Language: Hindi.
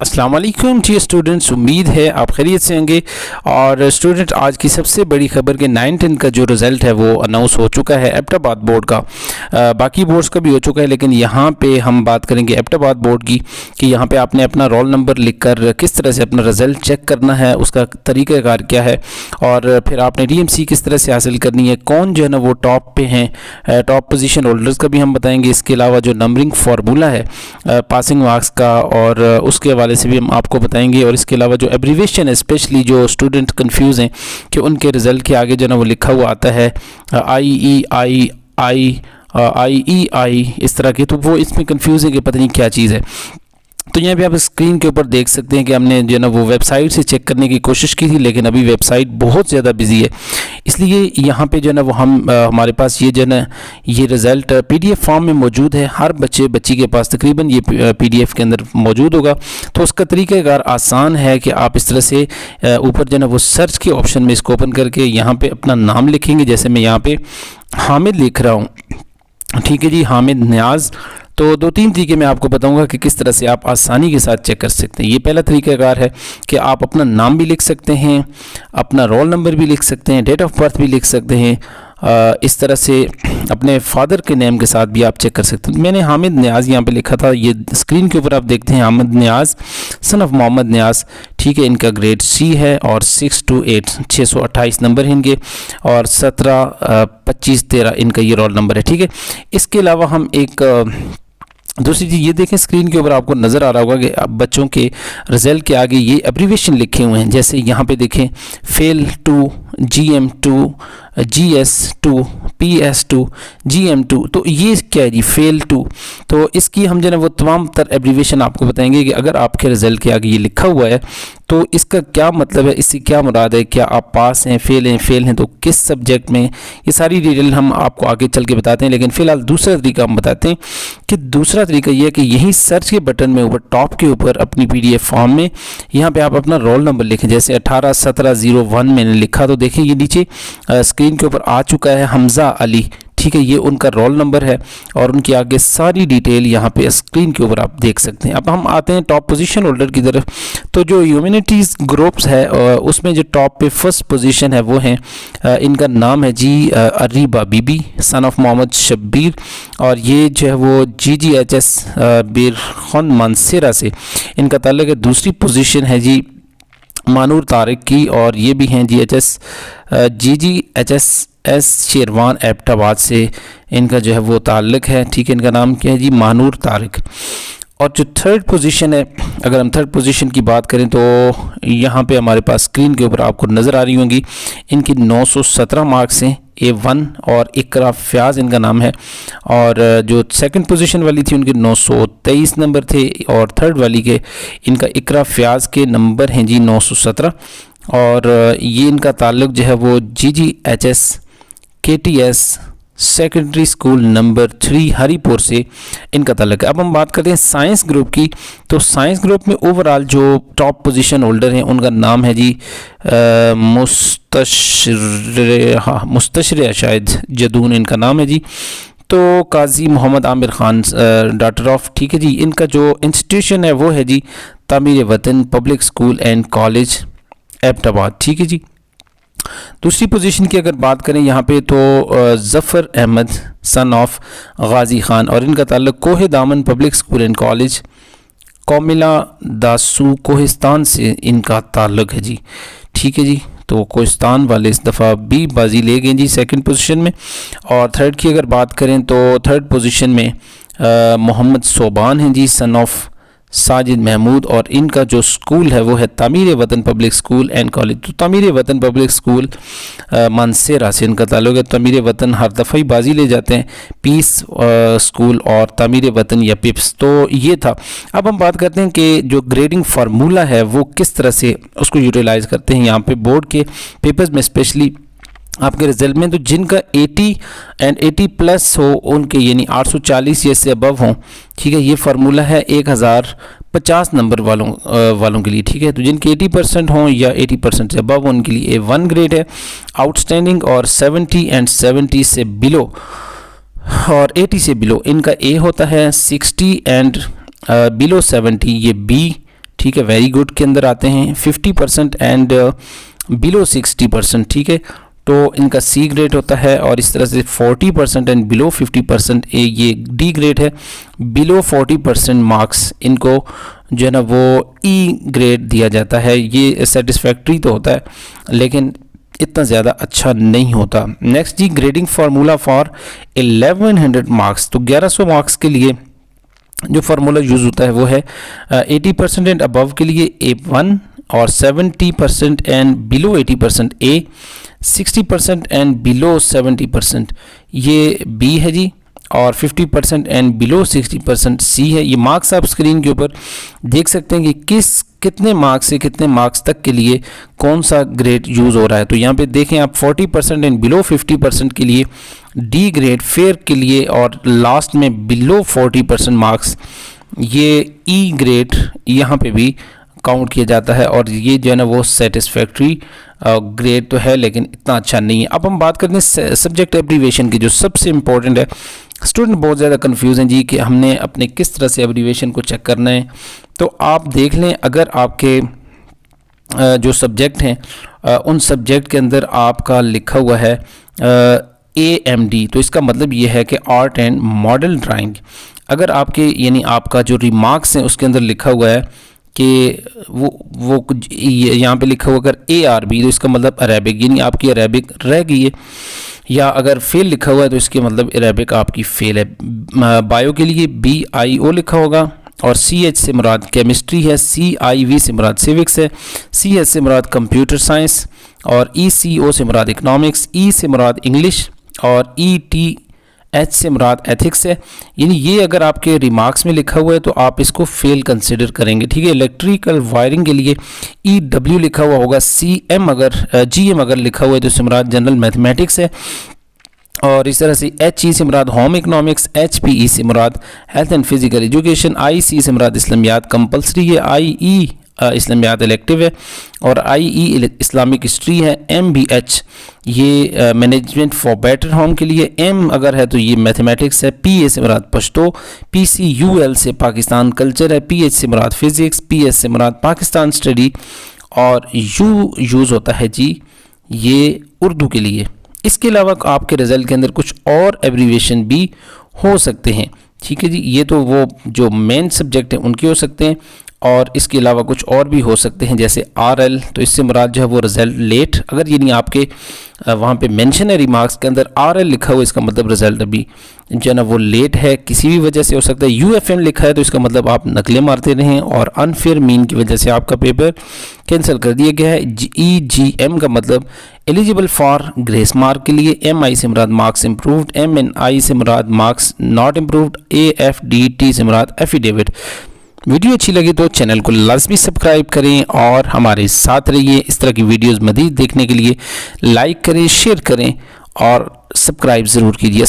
अस्सलाम वालेकुम जी स्टूडेंट्स, उम्मीद है आप खैरियत से होंगे। और स्टूडेंट, आज की सबसे बड़ी खबर कि 9-10 का जो रिज़ल्ट है वो अनाउंस हो चुका है एबटाबाद बोर्ड का। बाकी बोर्ड्स का भी हो चुका है, लेकिन यहाँ पे हम बात करेंगे एबटाबाद बोर्ड की कि यहाँ पे आपने अपना रोल नंबर लिखकर किस तरह से अपना रिज़ल्ट चेक करना है, उसका तरीक़ाकार क्या है, और फिर आपने DMC किस तरह से हासिल करनी है, कौन जो है ना वो टॉप पे हैं, टॉप पोजीशन होल्डर्स का भी हम बताएंगे। इसके अलावा जो नंबरिंग फार्मूला है पासिंग मार्क्स का, और उसके हवाले से भी हम आपको बताएंगे। और इसके अलावा जो एब्रीवेशन है, स्पेशली जो स्टूडेंट कंफ्यूज हैं कि उनके रिज़ल्ट के आगे जो ना वो लिखा हुआ आता है IEI इस तरह के, तो वो इसमें कंफ्यूज है कि पता नहीं क्या चीज़ है। तो यहाँ पे आप स्क्रीन के ऊपर देख सकते हैं कि हमने जो है ना वो वेबसाइट से चेक करने की कोशिश की थी, लेकिन अभी वेबसाइट बहुत ज़्यादा बिजी है, इसलिए यहाँ पे जो है ना वो हमारे पास ये जो है ना ये रिज़ल्ट PDF फॉर्म में मौजूद है। हर बच्ची के पास तकरीबन ये PDF के अंदर मौजूद होगा। तो उसका तरीक़ाकार आसान है कि आप इस तरह से ऊपर जो है ना वो सर्च के ऑप्शन में इसको ओपन करके यहाँ पर अपना नाम लिखेंगे। जैसे मैं यहाँ पर हामिद लिख रहा हूँ, ठीक है जी, हामिद नियाज़। तो 2-3 तरीके मैं आपको बताऊंगा कि किस तरह से आप आसानी के साथ चेक कर सकते हैं। ये पहला तरीक़ाकार है कि आप अपना नाम भी लिख सकते हैं, अपना रोल नंबर भी लिख सकते हैं, डेट ऑफ बर्थ भी लिख सकते हैं। इस तरह से अपने फादर के नेम के साथ भी आप चेक कर सकते हैं। मैंने हामिद नियाज़ यहाँ पे लिखा था, ये स्क्रीन के ऊपर आप देखते हैं हामिद नियाज़ सन ऑफ मोहम्मद नियाज़, ठीक है। इनका ग्रेड C है और 628 628 नंबर है इनके, और 17 25 13 इनका ये रोल नंबर है, ठीक है। इसके अलावा हम एक दूसरी चीज़ ये देखें, स्क्रीन के ऊपर आपको नज़र आ रहा होगा कि अब बच्चों के रिज़ल्ट के आगे ये एब्रीवेशन लिखे हुए हैं। जैसे यहाँ पे देखें fail 2, GM2, GS2, PS2, GM2। तो ये क्या है जी, फेल 2। तो इसकी हम जो है वो तमाम तर एब्रीवेशन आपको बताएंगे कि अगर आपके रिज़ल्ट के आगे ये लिखा हुआ है तो इसका क्या मतलब है, इससे क्या मुराद है, क्या आप पास हैं, फेल हैं तो किस सब्जेक्ट में, ये सारी डिटेल हम आपको आगे चल के बताते हैं। लेकिन फ़िलहाल दूसरा तरीका हम बताते हैं कि दूसरा तरीका ये है कि यहीं सर्च के बटन में ऊपर टॉप के ऊपर अपनी PDF फॉर्म में यहाँ पे आप अपना रोल नंबर लिखें। जैसे 18-17-01 मैंने लिखा, तो देखें ये नीचे स्क्रीन के ऊपर आ चुका है हमज़ा अली, ठीक है। ये उनका रोल नंबर है और उनकी आगे सारी डिटेल यहाँ पे स्क्रीन के ऊपर आप देख सकते हैं। अब हम आते हैं टॉप पोजीशन होल्डर की तरफ। तो जो ह्यूमैनिटीज़ ग्रुप्स है उसमें जो टॉप पे फर्स्ट पोजीशन है वो है, इनका नाम है जी अरीबा बीबी सन ऑफ मोहम्मद शब्बीर, और ये जो है वो GGHS बिरखन मानसेरा से इनका ताल्लुक है। दूसरी पोजीशन है जी मानूर तारिक की, और ये भी हैं GGHS शेरवान एबटाबाद से इनका जो है वो ताल्लुक है, ठीक है। इनका नाम क्या है जी, मानूर तारिक। और जो थर्ड पोजीशन है, अगर हम थर्ड पोजीशन की बात करें तो यहाँ पे हमारे पास स्क्रीन के ऊपर आपको नज़र आ रही होंगी, इनकी 917 मार्क्स हैं, A1, और इकरा फ़याज़ इनका नाम है। और जो सेकंड पोजीशन वाली थी उनके 923 नंबर थे, और थर्ड वाली के इनका इकरा फ़याज़ के नंबर हैं जी 917, और ये इनका ताल्लुक जो है वो GGHS KTS secondary school number 3 Haripur से इनका ताल्लुक है। अब हम बात करते हैं साइंस ग्रुप की। तो साइंस ग्रुप में ओवरऑल जो टॉप पोजीशन होल्डर हैं उनका नाम है जी मुस्तशर शायद जदून इनका नाम है जी। तो काजी मोहम्मद आमिर खान डॉक्टर ऑफ, ठीक है जी। इनका जो इंस्टीट्यूशन है वो है जी तामीर वतन public school and college Abbottabad, ठीक है जी। दूसरी पोजीशन की अगर बात करें यहाँ पे तो ज़फ़र अहमद सन ऑफ गाजी ख़ान, और इनका ताल्लुक Kohe Daman public school and college Komila Dassu Kohistan से इनका ताल्लुक है जी, ठीक है जी। तो कोहिस्तान वाले इस दफ़ा भी बाजी ले गए जी सेकंड पोजीशन में। और थर्ड की अगर बात करें तो थर्ड पोजीशन में मोहम्मद सोबान हैं जी सन ऑफ साजिद महमूद, और इनका जो स्कूल है वो है तामीर वतन पब्लिक स्कूल एंड कॉलेज। तो तामीर वतन पब्लिक स्कूल मानसेरा से इनका ताल्लुक है। तामीर वतन हर दफ़ा ही बाजी ले जाते हैं, पीस स्कूल और तामीर वतन या पिप्स। तो ये था। अब हम बात करते हैं कि जो ग्रेडिंग फार्मूला है वो किस तरह से उसको यूटिलाइज़ करते हैं। यहाँ पे बोर्ड के पेपर्स में स्पेशली आपके रिजल्ट में तो जिनका 80 एंड 80 प्लस हो उनके, यानी 840 या से अबव हों, ठीक है। ये फार्मूला है 1050 नंबर वालों के लिए, ठीक है। तो जिनके 80% हों या 80% से अबव उनके लिए A1 ग्रेड है आउटस्टैंडिंग, और 70 एंड 70 से बिलो और 80 से बिलो इनका A होता है, 60 एंड बिलो 70 ये B, ठीक है, वेरी गुड के अंदर आते हैं, 50% एंड बिलो 60%, ठीक है, तो इनका सी ग्रेड होता है। और इस तरह से 40% एंड बिलो 50% ये डी ग्रेड है। बिलो 40% मार्क्स इनको जो है ना वो ई ग्रेड दिया जाता है। ये सेटिस्फैक्ट्री तो होता है लेकिन इतना ज़्यादा अच्छा नहीं होता। नेक्स्ट जी, ग्रेडिंग फार्मूला फॉर 1100 मार्क्स। तो 1100 मार्क्स के लिए जो फार्मूला यूज़ होता है वो है 80% एंड अबव के लिए A1 और 70% and below 80% A, 60% and below 70% ये B है जी, और 50% एंड बिलो 60% C है। ये मार्क्स आप स्क्रीन के ऊपर देख सकते हैं कि कितने मार्क्स से कितने मार्क्स तक के लिए कौन सा ग्रेड यूज़ हो रहा है। तो यहाँ पे देखें आप 40% एंड बिलो 50% के लिए डी ग्रेड, फेयर के लिए और लास्ट में बिलो 40% मार्क्स ये ई ग्रेड यहाँ पे भी काउंट किया जाता है। और ये जो है ना वो सेटिस्फैक्ट्री ग्रेड तो है लेकिन इतना अच्छा नहीं है। अब हम बात करते हैं सब्जेक्ट एब्रीवेशन की, जो सबसे इम्पोर्टेंट है। स्टूडेंट बहुत ज़्यादा कंफ्यूज हैं जी कि हमने अपने किस तरह से एब्रीवेशन को चेक करना है। तो आप देख लें, अगर आपके जो सब्जेक्ट हैं उन सब्जेक्ट के अंदर आपका लिखा हुआ है AMD, तो इसका मतलब ये है कि आर्ट एंड मॉडल ड्राइंग। अगर आपके यानी आपका जो रिमार्क्स हैं उसके अंदर लिखा हुआ है कि वो यहाँ पे लिखा हुआ अगर ARB, तो इसका मतलब अरेबिक, यानी आपकी अरेबिक रह गई है। या अगर फेल लिखा हुआ है तो इसके मतलब अरेबिक आपकी फेल है। बायो के लिए BIO लिखा होगा और CH से मुराद केमिस्ट्री है, CIV से मुराद सिविक्स है, CS से मुराद कंप्यूटर साइंस और ECO से मुराद इकनॉमिक्स, E से मुराद इंग्लिश और ETH से मुराद एथिक्स है। यानी ये अगर आपके रिमार्क्स में लिखा हुआ है तो आप इसको फेल कंसिडर करेंगे, ठीक है। इलेक्ट्रिकल वायरिंग के लिए EW लिखा हुआ होगा, GM अगर लिखा हुआ है तो इससे मुराद जनरल मैथमेटिक्स है। और इस तरह से HE से मुराद होम इकनॉमिक्स, HPE से मुराद health and physical education, IC से मुराद इस्लामियात कंपलसरी है, IE इस्लामियात इलेक्टिव है और IE इस्लामिक हिस्ट्री है। MBH ये मैनेजमेंट फॉर बेटर होम के लिए, M अगर है तो ये मैथमेटिक्स है, PA से मुराद पश्तो, PCUL से पाकिस्तान कल्चर है, PH से मुराद फिज़िक्स, PS से मुराद पाकिस्तान स्टडी और U यूज़ होता है जी ये उर्दू के लिए। इसके अलावा आपके रिज़ल्ट के अंदर कुछ और एब्रीवेशन भी हो सकते हैं, ठीक है जी। ये तो वो जो मेन सब्जेक्ट हैं उनके हो सकते हैं और इसके अलावा कुछ और भी हो सकते हैं जैसे RL, तो इससे मुराद जो है वो रिज़ल्ट लेट। अगर यानी आपके वहाँ पे मेंशन है रिमार्क्स के अंदर RL लिखा हुआ, इसका मतलब रिज़ल्ट अभी जो है ना वो लेट है, किसी भी वजह से हो सकता है। UFM लिखा है तो इसका मतलब आप नकलें मारते रहें और अनफेयर मीन की वजह से आपका पेपर कैंसिल कर दिया गया है। EGM का मतलब एलिजिबल फॉर ग्रेस मार्क के लिए, MI से मुराद मार्क्स इम्प्रूव्ड, MNI से मुराद मार्क्स नॉट इम्प्रूव्ड, AFDT से मुराद एफिडेविट। वीडियो अच्छी लगी तो चैनल को लाजमी सब्सक्राइब करें और हमारे साथ रहिए। इस तरह की वीडियोस मज़ीद देखने के लिए लाइक करें, शेयर करें और सब्सक्राइब ज़रूर कीजिए।